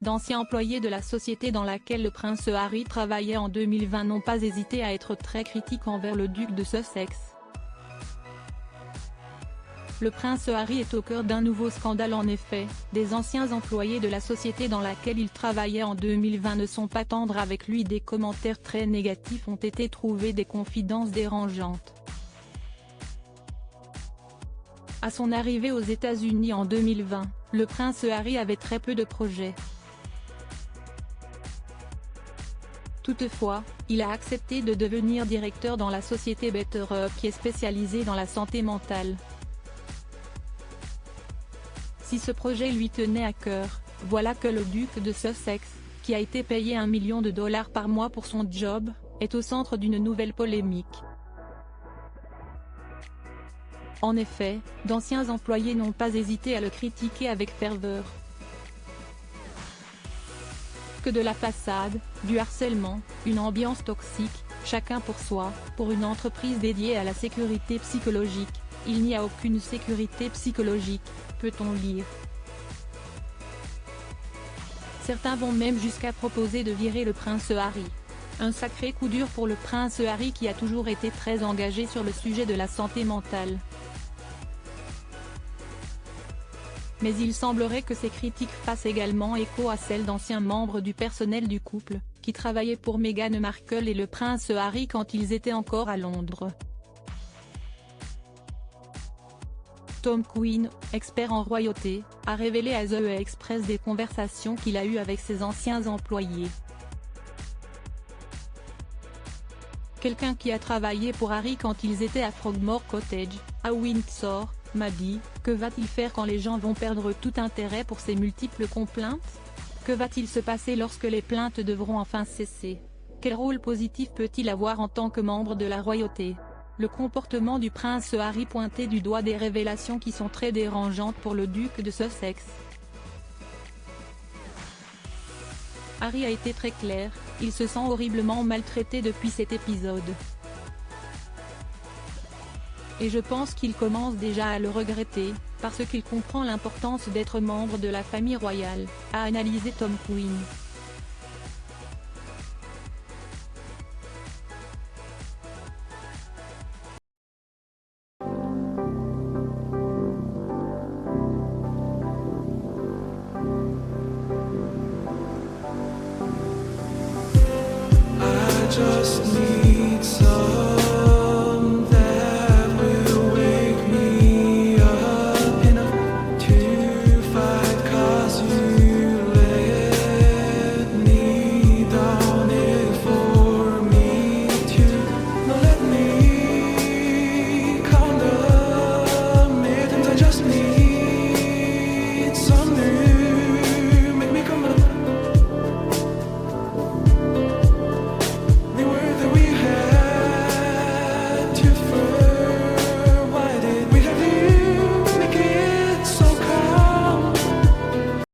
d'anciens employés de la société dans laquelle le prince Harry travaillait en 2020 n'ont pas hésité à être très critiques envers le duc de Sussex. Le prince Harry est au cœur d'un nouveau scandale en effet, des anciens employés de la société dans laquelle il travaillait en 2020 ne sont pas tendres avec lui, des commentaires très négatifs ont été trouvés, des confidences dérangeantes. À son arrivée aux États-Unis en 2020, le prince Harry avait très peu de projets. Toutefois, il a accepté de devenir directeur dans la société BetterUp qui est spécialisée dans la santé mentale. Si ce projet lui tenait à cœur, voilà que le duc de Sussex, qui a été payé $1 million par mois pour son job, est au centre d'une nouvelle polémique. En effet, d'anciens employés n'ont pas hésité à le critiquer avec ferveur. Que de la façade, du harcèlement, une ambiance toxique, chacun pour soi, pour une entreprise dédiée à la sécurité psychologique, il n'y a aucune sécurité psychologique, peut-on lire. Certains vont même jusqu'à proposer de virer le prince Harry. Un sacré coup dur pour le prince Harry qui a toujours été très engagé sur le sujet de la santé mentale. Mais il semblerait que ces critiques fassent également écho à celles d'anciens membres du personnel du couple, qui travaillaient pour Meghan Markle et le prince Harry quand ils étaient encore à Londres. Tom Quinn, expert en royauté, a révélé à The Express des conversations qu'il a eues avec ses anciens employés. Quelqu'un qui a travaillé pour Harry quand ils étaient à Frogmore Cottage, à Windsor, m'a dit « Que va-t-il faire quand les gens vont perdre tout intérêt pour ces multiples complaintes? Que va-t-il se passer lorsque les plaintes devront enfin cesser? Quel rôle positif peut-il avoir en tant que membre de la royauté ?» Le comportement du prince Harry pointait du doigt des révélations qui sont très dérangeantes pour le duc de Sussex. Harry a été très clair, il se sent horriblement maltraité depuis cet épisode. Et je pense qu'il commence déjà à le regretter, parce qu'il comprend l'importance d'être membre de la famille royale, a analysé Tom Quinn.